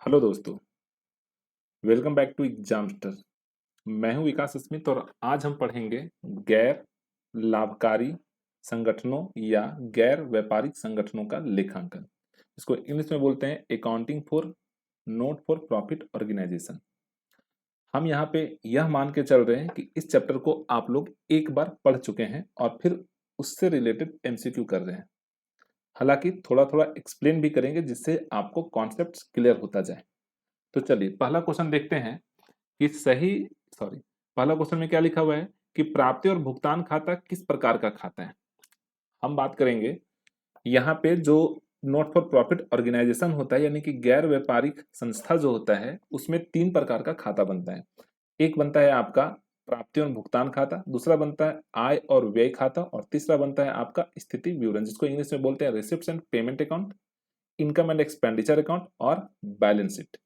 Hello दोस्तों, welcome back to एग्जामस्टर। मैं हूं विकास स्मिथ और आज हम पढ़ेंगे गैर लाभकारी संगठनों या गैर व्यापारिक संगठनों का लेखांकन। इसको इंग्लिश में बोलते हैं accounting for not for profit organisation. हम यहाँ पे यह मान के चल रहे हैं कि इस चैप्टर को आप लोग एक बार पढ़ चुके हैं और फिर उससे रिलेटेड एमसीक्यू कर रहे हैं। हालांकि थोड़ा थोड़ा एक्सप्लेन भी करेंगे जिससे आपको कॉन्सेप्ट क्लियर होता जाए। तो चलिए पहला क्वेश्चन देखते हैं कि पहला क्वेश्चन में क्या लिखा हुआ है कि प्राप्ति और भुगतान खाता किस प्रकार का खाता है। हम बात करेंगे यहाँ पे जो नॉट फॉर प्रॉफिट ऑर्गेनाइजेशन होता है यानी कि गैर व्यापारिक संस्था जो होता है उसमें तीन प्रकार का खाता बनता है। एक बनता है आपका प्राप्ति और भुगतान खाता, दूसरा बनता है आय और व्यय खाता और तीसरा बनता है आपका स्थिति विवरण जिसको इंग्लिश में बोलते हैं receipts and payment account, income and expenditure account और बैलेंस शीट।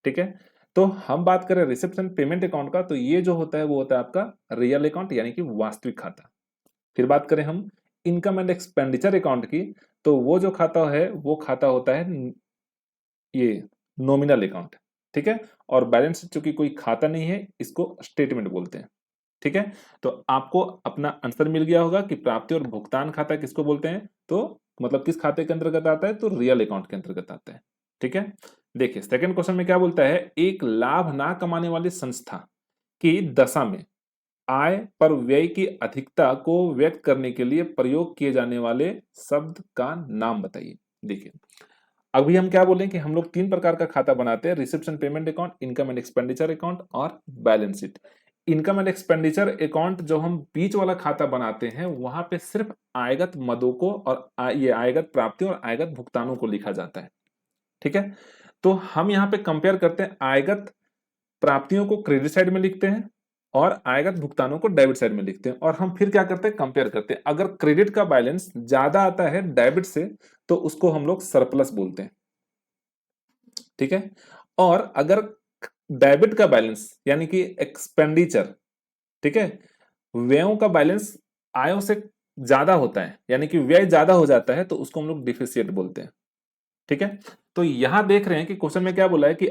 ठीक है, तो हम बात करें रिसिप्ट एंड पेमेंट अकाउंट का, तो ये जो होता है वो होता है आपका रियल अकाउंट यानी कि वास्तविक खाता। फिर बात करें हम इनकम एंड एक्सपेंडिचर अकाउंट की, तो वो जो खाता है वो खाता होता है ये नॉमिनल अकाउंट। ठीक है, और बैलेंस चूंकि कोई खाता नहीं है इसको स्टेटमेंट बोलते हैं। ठीक है, तो आपको अपना आंसर मिल गया होगा कि प्राप्ति और भुगतान खाता किसको बोलते हैं, तो मतलब किस खाते के अंतर्गत आता है, तो रियल अकाउंट के अंतर्गत आता है। ठीक है, देखिए सेकंड क्वेश्चन में क्या बोलता है, एक लाभ ना कमाने वाली संस्था की दशा में आय पर व्यय की अधिकता को व्यक्त करने के लिए प्रयोग किए जाने वाले शब्द का नाम बताइए। देखिए अभी हम क्या बोलें कि हम लोग तीन प्रकार का खाता बनाते हैं, receipt and payment account, income and expenditure account और balance sheet. Income and expenditure account जो हम बीच वाला खाता बनाते हैं वहां पे सिर्फ आयगत मदों को और ये आयगत प्राप्तियों और आयगत भुगतानों को लिखा जाता है। ठीक है, तो हम यहाँ पे कंपेयर करते हैं, आयगत प्राप्तियों को क्रेडिट साइड में लिखते हैं और आयगत भुगतानों को डेबिट साइड में लिखते हैं। और हम फिर क्या करते हैं, कंपेयर करते हैं। अगर क्रेडिट का बैलेंस ज्यादा आता है डेबिट से तो उसको हम लोग सरप्लस बोलते हैं। ठीक है, और अगर डेबिट का बैलेंस यानी कि एक्सपेंडिचर, ठीक है, व्ययों का बैलेंस आयों से ज्यादा होता है यानी कि व्यय ज्यादा हो जाता है तो उसको हम लोग डिफिसिट बोलते हैं। ठीक है, तो यहां देख रहे हैं कि क्वेश्चन में क्या बोला है कि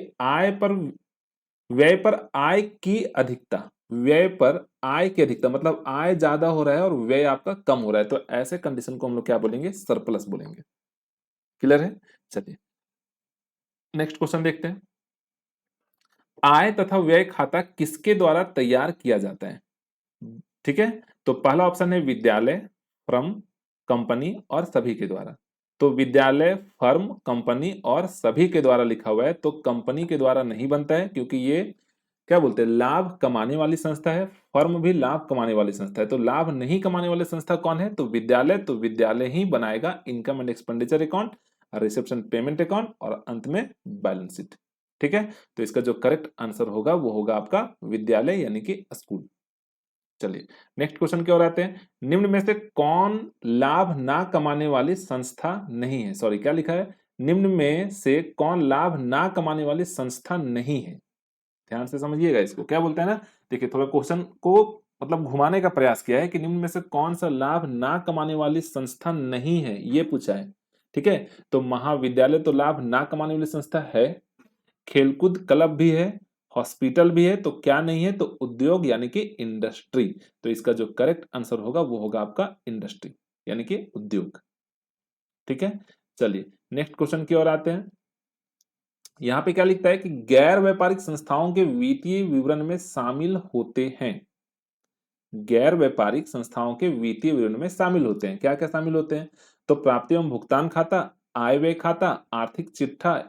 व्यय पर आय की अधिकता, व्यय पर आय की अधिकता मतलब आय ज्यादा हो रहा है और व्यय आपका कम हो रहा है, तो ऐसे कंडीशन को हम लोग क्या बोलेंगे, सरप्लस बोलेंगे। क्लियर है, चलिए नेक्स्ट क्वेश्चन देखते हैं। आय तथा व्यय खाता किसके द्वारा तैयार किया जाता है। ठीक है, तो पहला ऑप्शन है विद्यालय, फर्म, कंपनी और सभी के द्वारा। तो विद्यालय, फर्म, कंपनी और सभी के द्वारा लिखा हुआ है, तो कंपनी के द्वारा नहीं बनता है क्योंकि ये क्या बोलते हैं, लाभ कमाने वाली संस्था है। फर्म भी लाभ कमाने वाली संस्था है, तो लाभ नहीं कमाने वाली संस्था कौन है, तो विद्यालय। तो विद्यालय ही बनाएगा income and expenditure account, reception payment account और अंत में बैलेंस शीट। ठीक है, तो इसका जो करेक्ट आंसर होगा वो होगा आपका विद्यालय यानी कि स्कूल। चलिए नेक्स्ट क्वेश्चन की ओर आते हैं। निम्न में से कौन लाभ ना कमाने वाली संस्था नहीं है, सॉरी क्या लिखा है, निम्न में से कौन लाभ ना कमाने वाली संस्था नहीं है। ध्यान से समझिएगा, इसको क्या बोलते हैं ना, देखिए थोड़ा क्वेश्चन को मतलब घुमाने का प्रयास किया है कि निम्न में से कौन सा लाभ ना कमाने वाली संस्था नहीं है, ये पूछा है। ठीक है, तो महाविद्यालय तो लाभ ना कमाने वाली संस्था है, खेलकूद क्लब भी है, हॉस्पिटल भी है, तो क्या नहीं है, तो उद्योग यानी कि इंडस्ट्री। तो इसका जो करेक्ट आंसर होगा वो होगा आपका इंडस्ट्री यानी कि उद्योग। ठीक है, चलिए नेक्स्ट क्वेश्चन की ओर आते हैं। यहां पे क्या लिखता है कि गैर व्यापारिक संस्थाओं के वित्तीय विवरण में शामिल होते हैं। गैर व्यापारिक संस्थाओं के वित्तीय विवरण में शामिल होते हैं, क्या क्या शामिल होते हैं, तो प्राप्ति एवं भुगतान खाता, आय व्यय खाता, आर्थिक चिट्ठा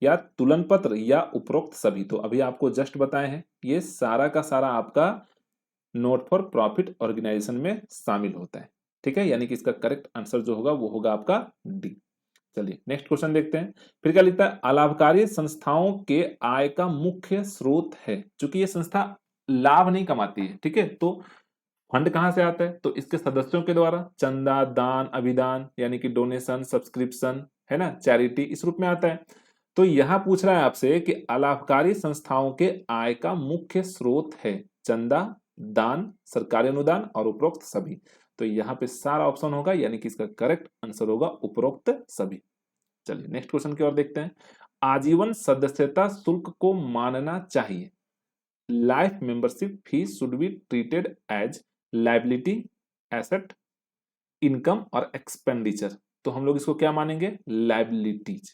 या तुलन पत्र या उपरोक्त सभी। तो अभी आपको जस्ट बताए हैं, ये सारा का सारा आपका नॉट फॉर प्रॉफिट ऑर्गेनाइजेशन में शामिल होता है। ठीक है, यानी कि इसका करेक्ट आंसर जो होगा वो होगा आपका डी। चलिए नेक्स्ट क्वेश्चन देखते हैं। फिर क्या लिखता है, अलाभकारी संस्थाओं के आय का मुख्य स्रोत है। चूंकि ये संस्था लाभ नहीं कमाती है, ठीक है, तो फंड कहां से आता है, तो इसके सदस्यों के द्वारा चंदा, दान, अभिदान यानी कि डोनेशन, सब्सक्रिप्शन, है ना, चैरिटी, इस रूप में आता है। तो यहां पूछ रहा है आपसे कि अलाभकारी संस्थाओं के आय का मुख्य स्रोत है चंदा, दान, सरकारी अनुदान और उपरोक्त सभी। तो यहाँ पे सारा ऑप्शन होगा यानी कि इसका करेक्ट आंसर होगा उपरोक्त सभी। चलिए नेक्स्ट क्वेश्चन की ओर देखते हैं। आजीवन सदस्यता शुल्क को मानना चाहिए। Life membership fees should be treated as liability, asset, income और एक्सपेंडिचर। तो हम लोग इसको क्या मानेंगे? लायबिलिटीज।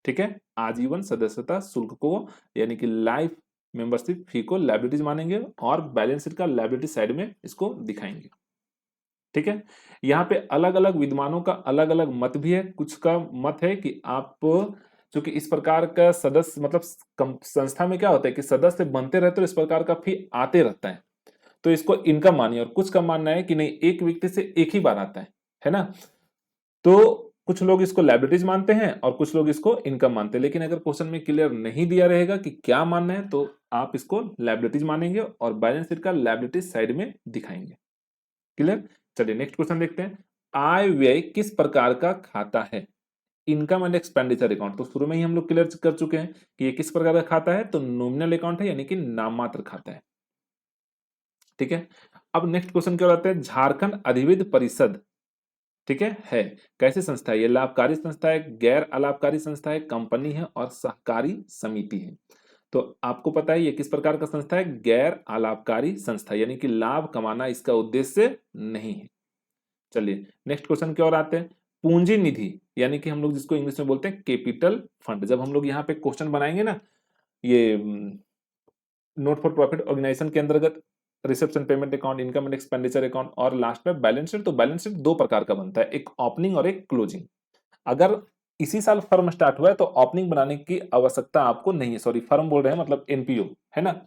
ठीक है, आजीवन सदस्यता शुल्क को यानी कि लाइफ मेंबरशिप फी को लायबिलिटीज मानेंगे और बैलेंस शीट का लायबिलिटी साइड में इसको दिखाएंगे। ठीक है, यहाँ पे अलग अलग विद्वानों का अलग अलग मत भी है। कुछ का मत है कि आप चूंकि इस प्रकार का सदस्य मतलब संस्था में क्या होता है कि सदस्य बनते रहते और इस प्रकार का फी आते रहता है, तो इसको इनकम मानिए। और कुछ का मानना है कि नहीं, एक व्यक्ति से एक ही बार आता है ना। तो कुछ लोग इसको लायबिलिटीज मानते हैं और कुछ लोग इसको इनकम मानते हैं। लेकिन अगर क्वेश्चन में क्लियर नहीं दिया रहेगा कि क्या मानना है, तो आप इसको लायबिलिटीज मानेंगे और बैलेंस शीट का लायबिलिटीज साइड में दिखाएंगे। क्लियर? चलिए नेक्स्ट क्वेश्चन देखते हैं। आय व्यय किस प्रकार का खाता है? Income and expenditure account. तो शुरू में ही हम लोग क्लियर कर चुके हैं कि ये किस प्रकार का खाता है, तो नॉमिनल अकाउंट है यानी कि नाम मात्र खाता है। ठीक है, अब नेक्स्ट क्वेश्चन क्या आता है? झारखंड अधिविद्य परिषद, ठीक है कैसी संस्था है? ये लाभकारी संस्था है, गैर अलाभकारी संस्था है, कंपनी है और सहकारी समिति है। तो आपको पता है ये किस प्रकार का संस्था है? गैर अलाभकारी संस्था, यानी कि लाभ कमाना इसका उद्देश्य नहीं है। चलिए नेक्स्ट क्वेश्चन की ओर आते हैं। पूंजी निधि यानी कि हम लोग जिसको इंग्लिश में बोलते हैं कैपिटल फंड। जब हम लोग यहाँ पे क्वेश्चन बनाएंगे ना, ये नोट फॉर प्रॉफिट ऑर्गेनाइजेशन के अंतर्गत reception payment account, income and expenditure account और लास्ट में बैलेंस शीट। तो बैलेंस शीट दो प्रकार का बनता है, एक ओपनिंग और एक क्लोजिंग। अगर इसी साल फर्म स्टार्ट हुआ है तो ओपनिंग बनाने की आवश्यकता आपको नहीं है। सॉरी, फर्म बोल रहे हैं मतलब एनपीओ, है ना।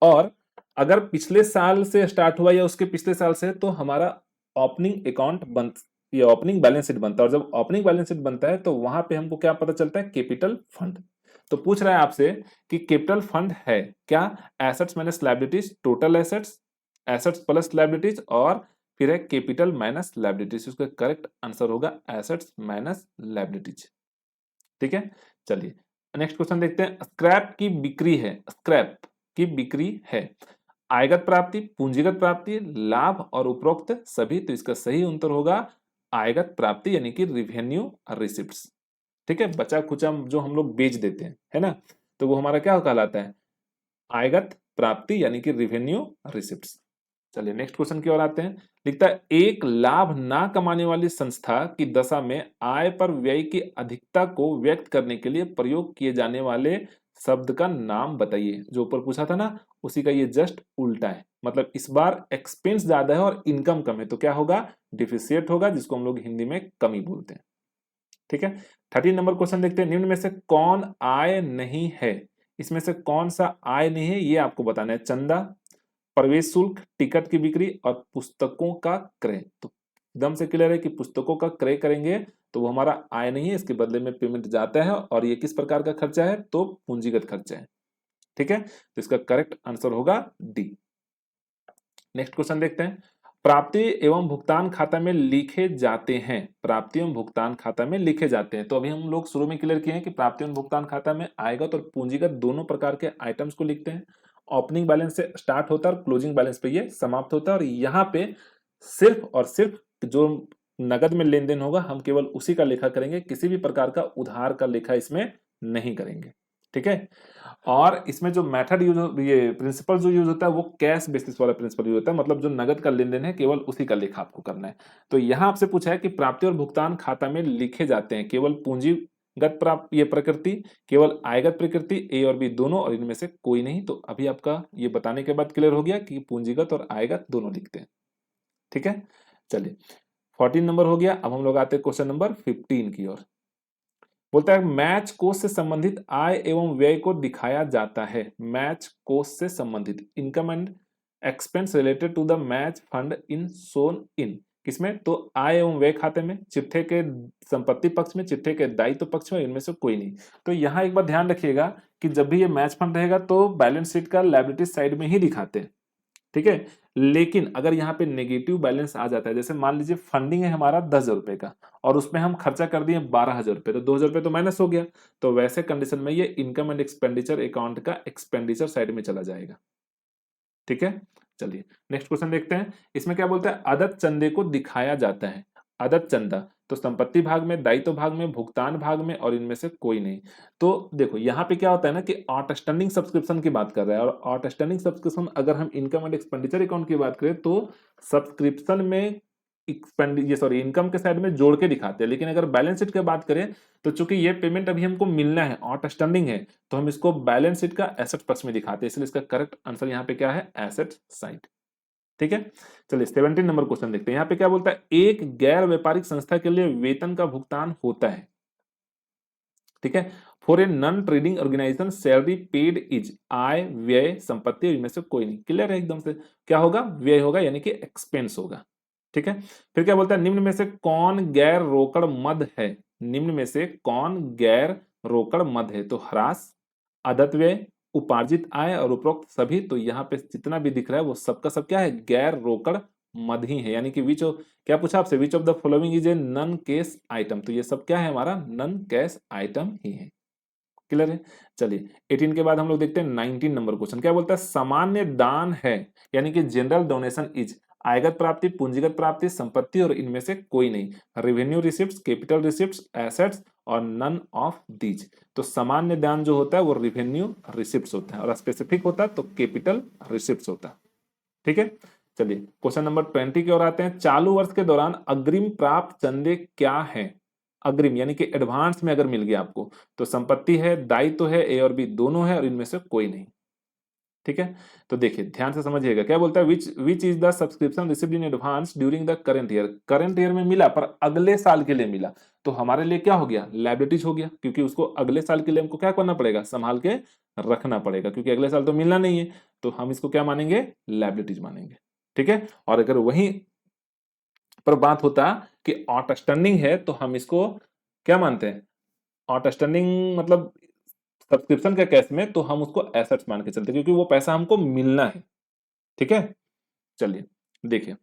और अगर पिछले साल से स्टार्ट हुआ या उसके पिछले साल से, तो हमारा ओपनिंग अकाउंट बन ये ओपनिंग बैलेंस शीट बनता है। और जब ओपनिंग बैलेंस शीट बनता है तो वहां पे हमको क्या पता चलता है? Capital fund. तो पूछ रहा है आपसे कि कैपिटल फंड है क्या? Assets minus liabilities, total assets, assets plus liabilities और फिर है कैपिटल माइनस लायबिलिटीज। उसका करेक्ट आंसर होगा एसेट्स माइनस लायबिलिटीज। ठीक है, चलिए नेक्स्ट क्वेश्चन देखते हैं। स्क्रैप की बिक्री है, स्क्रैप की बिक्री है आयगत प्राप्ति, पूंजीगत प्राप्ति, लाभ और उपरोक्त सभी। तो इसका सही उत्तर होगा आयगत प्राप्ति यानी कि रिवेन्यू रिसिप्ट्स। ठीक है, बचा खुचा जो हम लोग बेच देते हैं, है ना, तो वो हमारा क्या कहलाता है? आयगत प्राप्ति यानी कि रिवेन्यू रिसिप्ट्स। चलिए नेक्स्ट क्वेश्चन की ओर आते हैं। लिखता है एक लाभ ना कमाने वाली संस्था की दशा में आय पर व्यय की अधिकता को व्यक्त करने के लिए प्रयोग किए जाने वाले शब्द का नाम बताइए। जो ऊपर पूछा था ना, उसी का ये जस्ट उल्टा है। मतलब इस बार एक्सपेंस ज्यादा है और इनकम कम है, तो क्या होगा? डिफिसिएट होगा, जिसको हम लोग हिंदी में कमी बोलते हैं। ठीक है, 13 नंबर क्वेश्चन देखते हैं। निम्न में से कौन आय नहीं है? इसमें से कौन सा आय नहीं है ये आपको बताना है। चंदा, प्रवेश शुल्क, टिकट की बिक्री और पुस्तकों का क्रय। तो एकदम से क्लियर है कि पुस्तकों का क्रय करेंगे तो वो हमारा आय नहीं है, इसके बदले में पेमेंट जाता है। और ये किस प्रकार का खर्चा है? तो पूंजीगत खर्चा है। ठीक है, तो इसका करेक्ट आंसर होगा डी। नेक्स्ट क्वेश्चन देखते हैं। प्राप्ति एवं भुगतान खाता में लिखे जाते हैं, प्राप्ति एवं भुगतान खाता में लिखे जाते हैं। तो अभी हम लोग शुरू में क्लियर किए हैं कि प्राप्ति एवं भुगतान खाता में आयगत और पूंजीगत दोनों प्रकार के आइटम्स को लिखते हैं। ओपनिंग बैलेंस से स्टार्ट होता है और क्लोजिंग बैलेंस पे ये समाप्त होता है। और यहाँ पे सिर्फ और सिर्फ जो नगद में लेन देन होगा हम केवल उसी का लेखा करेंगे, किसी भी प्रकार का उधार का लेखा इसमें नहीं करेंगे। ठीक है, और इसमें जो मेथड यूज, ये प्रिंसिपल जो यूज होता है वो कैश बेसिस वाला प्रिंसिपल यूज होता है। मतलब जो नगद का लेन देन है केवल उसी का लेखा आपको करना है। तो यहां आपसे पूछा है कि प्राप्ति और भुगतान खाता में लिखे जाते हैं केवल पूंजीगत प्राप्त ये प्रकृति, केवल आयगत प्रकृति, ए और बी दोनों, और इनमें से कोई नहीं। तो अभी आपका ये बताने के बाद क्लियर हो गया कि पूंजीगत और आयगत दोनों लिखते हैं। ठीक है, चलिए 14 नंबर हो गया। अब हम लोग आते हैं क्वेश्चन नंबर 15 की ओर। बोलता है मैच कोष से संबंधित आय एवं व्यय को दिखाया जाता है। मैच कोष से संबंधित income and expense related to the match fund in सोन इन किसमें? तो आय एवं व्यय खाते में, चिट्ठे के संपत्ति पक्ष में, चिट्ठे के दायित्व पक्ष में, इनमें से कोई नहीं। तो यहाँ एक बार ध्यान रखिएगा कि जब भी ये मैच फंड रहेगा तो बैलेंस शीट का लायबिलिटी साइड में ही दिखाते हैं। ठीक है, लेकिन अगर यहाँ पे नेगेटिव बैलेंस आ जाता है, जैसे मान लीजिए फंडिंग है हमारा 10,000 रुपए का और उसमें हम खर्चा कर दिए 12,000 रुपए, तो 2,000 रुपए तो माइनस हो गया। तो वैसे कंडीशन में ये इनकम एंड एक्सपेंडिचर अकाउंट का एक्सपेंडिचर साइड में चला जाएगा। ठीक है, चलिए नेक्स्ट क्वेश्चन देखते हैं। इसमें क्या बोलता है? अदत्त चंदे को दिखाया जाता है। अदत्त चंदा तो संपत्ति भाग में, दायित्व भाग में, भुगतान भाग में और इनमें से कोई नहीं। तो देखो यहाँ पे क्या होता है ना कि आउटस्टैंडिंग सब्सक्रिप्शन की बात कर रहा है, और आउटस्टैंडिंग सब्सक्रिप्शन अगर हम इनकम एंड एक्सपेंडिचर अकाउंट की बात करें तो सब्सक्रिप्शन में इनकम के साइड में जोड़ के दिखाते हैं, लेकिन अगर बैलेंस शीट की बात करें तो चूंकि ये पेमेंट अभी हमको मिलना है, आउटस्टैंडिंग है, तो हम इसको बैलेंस शीट का एसेट पक्ष में दिखाते हैं, इसलिए इसका करेक्ट आंसर यहाँ पे क्या है, एसेट साइड। ठीक है, चलिए 17 नंबर क्वेश्चन देखते हैं। यहाँ पे क्या बोलता है, एक गैर व्यापारिक संस्था के लिए वेतन का भुगतान होता है। ठीक है, for a non trading organisation salary paid is आय, व्यय, संपत्ति, इनमें से कोई नहीं। क्लियर है एकदम से, क्या होगा, व्यय होगा, यानी कि एक्सपेंस होगा। ठीक है, फिर क्या बोलता है, निम्न में से कौन गैर रोकड़ मद है, निम्न में से कौन गैर रोकड़ मद है, तो ह्रास, आदत व्यय, उपार्जित आय और उपरोक्त सभी। तो यहाँ पे जितना भी दिख रहा है वो सबका सब क्या है, गैर रोकड़ मद ही है, यानी कि विच ऑफ, क्या पूछा आपसे, which of the following is a non cash item, तो ये सब क्या है, हमारा नॉन कैश आइटम ही है। क्लियर है, चलिए 18 के बाद हम लोग देखते हैं 19 नंबर क्वेश्चन। क्या बोलता है, सामान्य दान है, यानी कि जनरल डोनेशन इज आयगत प्राप्ति, पूंजीगत प्राप्ति, संपत्ति और इनमें से कोई नहीं, revenue receipts, capital receipts, assets और नन ऑफ दीज। तो सामान्य दान जो होता है वो रेवेन्यू रिसिप्ट्स होता है, और स्पेसिफिक होता है तो कैपिटल रिसिप्ट्स होता है। ठीक है, चलिए क्वेश्चन नंबर 20 की ओर आते हैं। चालू वर्ष के दौरान अग्रिम प्राप्त चंदे क्या है, अग्रिम यानी कि एडवांस में अगर मिल गया आपको, तो संपत्ति है, दायित्व है, ए और बी दोनों है और इनमें से कोई नहीं। ठीक है, तो देखिए ध्यान से समझिएगा, क्या बोलता है, which is the subscription received in advance during the current year, current year में मिला पर अगले साल के लिए मिला, तो हमारे लिए क्या हो गया, लायबिलिटीज हो गया, क्योंकि उसको अगले साल के लिए हमको क्या करना पड़ेगा, संभाल के रखना पड़ेगा, क्योंकि अगले साल तो मिलना नहीं है, तो हम इसको क्या मानेंगे, लायबिलिटीज मानेंगे। ठीक है, और अगर वहीं पर बात होता कि आउटस्टैंडिंग है तो हम इसको क्या मानते हैं, आउटस्टैंडिंग मतलब सब्सक्रिप्शन के केस में तो हम उसको एसेट्स मान के चलते हैं, क्योंकि वो पैसा हमको मिलना है। ठीक है, चलिए देखिए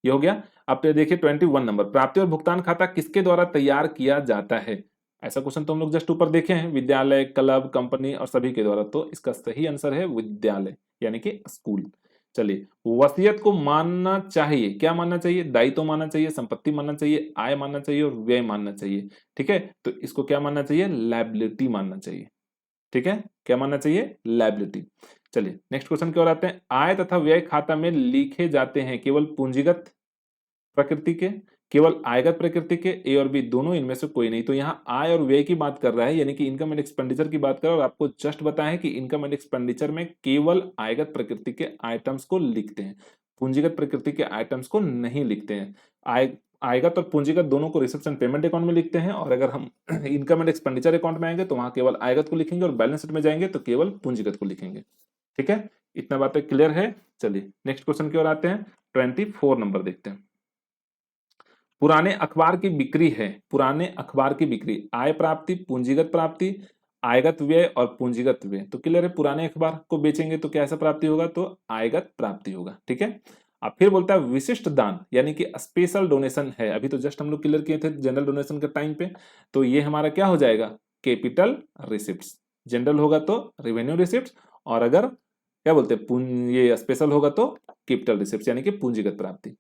ये हो गया। अब तो देखिए 21 नंबर, प्राप्ति और भुगतान खाता किसके द्वारा तैयार किया जाता है, ऐसा क्वेश्चन तो हम लोग जस्ट ऊपर देखे हैं, विद्यालय, क्लब, कंपनी और सभी के द्वारा, तो इसका सही आंसर है विद्यालय, यानी कि स्कूल। चलिए, वसीयत को मानना चाहिए, क्या मानना चाहिए, दायित्व मानना चाहिए, संपत्ति मानना चाहिए, आय मानना चाहिए और व्यय मानना चाहिए। ठीक है, तो इसको क्या मानना चाहिए, लायबिलिटी मानना चाहिए। ठीक है, क्या मानना चाहिए, लायबिलिटी। चलिए नेक्स्ट क्वेश्चन की ओर आते हैं। आय तथा व्यय खाता में लिखे जाते हैं केवल पूंजीगत प्रकृति के, केवल आयगत प्रकृति के, ए और बी दोनों, इनमें से कोई नहीं। तो यहाँ आय और व्यय की बात कर रहा है, यानी कि इनकम एंड एक्सपेंडिचर की बात कर रहा है, और आपको जस्ट बताया कि इनकम एंड एक्सपेंडिचर में केवल आयगत प्रकृति के आइटम्स को लिखते हैं, पूंजीगत प्रकृति के आइटम्स को नहीं लिखते हैं। आयगत और पूंजीगत दोनों को रिसेप्शन पेमेंट अकाउंट में लिखते हैं, और अगर हम इनकम एंड एक्सपेंडिचर अकाउंट में आएंगे तो वहां केवल आयगत को लिखेंगे, और बैलेंस शीट में जाएंगे तो केवल पूंजीगत को लिखेंगे। ठीक है, इतना बातें क्लियर है। चलिए नेक्स्ट क्वेश्चन की ओर आते हैं, 24 नंबर देखते हैं। पुराने अखबार की बिक्री है, पुराने अखबार की बिक्री, आय प्राप्ति, पूंजीगत प्राप्ति, आयगत व्यय और पूंजीगत व्यय। तो क्लियर है, पुराने अखबार को बेचेंगे तो कैसा प्राप्ति होगा, तो आयगत प्राप्ति होगा। ठीक है, अब फिर बोलता है विशिष्ट दान, यानी कि स्पेशल डोनेशन है, अभी तो जस्ट हम लोग क्लियर किए थे जनरल डोनेशन के टाइम पे, तो ये हमारा क्या हो जाएगा, कैपिटल रिसिप्ट्स। जनरल होगा तो रेवेन्यू रिसिप्ट्स, और अगर क्या बोलते हैं ये स्पेशल होगा तो कैपिटल रिसिप्ट्स, यानी कि पूंजीगत प्राप्ति।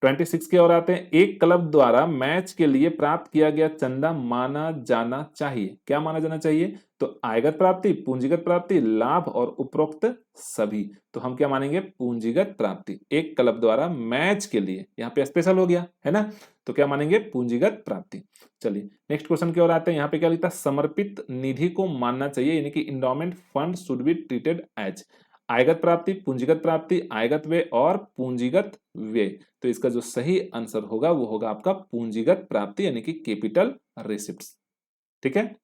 26 की ओर आते हैं। एक क्लब द्वारा मैच के लिए प्राप्त किया गया चंदा माना जाना चाहिए, क्या माना जाना चाहिए, तो आयगत प्राप्ति, पूंजीगत प्राप्ति, लाभ और उपरोक्त सभी। तो हम क्या मानेंगे, पूंजीगत प्राप्ति। एक क्लब द्वारा मैच के लिए, यहाँ पे स्पेशल हो गया है ना, तो क्या मानेंगे, पूंजीगत प्राप्ति। चलिए नेक्स्ट क्वेश्चन की ओर आते हैं। यहाँ पे क्या लिखता है, समर्पित निधि को मानना चाहिए, यानी कि endowment fund should be treated as आयगत प्राप्ति, पूंजीगत प्राप्ति, आयगत व्यय और पूंजीगत व्यय। तो इसका जो सही आंसर होगा वो होगा आपका पूंजीगत प्राप्ति, यानी कि कैपिटल रिसिप्ट्स। ठीक है,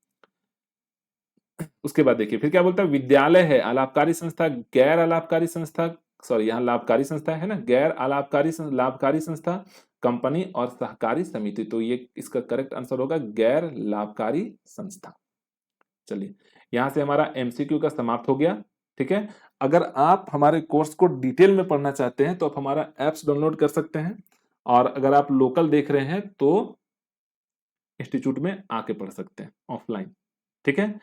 उसके बाद देखिए फिर क्या बोलता है, विद्यालय है अलाभकारी संस्था, गैर अलाभकारी संस्था, सॉरी यहाँ लाभकारी संस्था है ना, गैर अलाभकारी लाभकारी संस्था, कंपनी और सहकारी समिति। तो ये इसका करेक्ट आंसर होगा गैर लाभकारी संस्था। चलिए यहां से हमारा एमसीक्यू का समाप्त हो गया। ठीक है, अगर आप हमारे कोर्स को डिटेल में पढ़ना चाहते हैं तो आप हमारा एप्स डाउनलोड कर सकते हैं, और अगर आप लोकल देख रहे हैं तो इंस्टीट्यूट में आके पढ़ सकते हैं ऑफलाइन। ठीक है,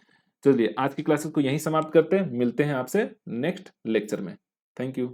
चलिए आज की क्लासेस को यहीं समाप्त करते हैं, मिलते हैं आपसे नेक्स्ट लेक्चर में। Thank you.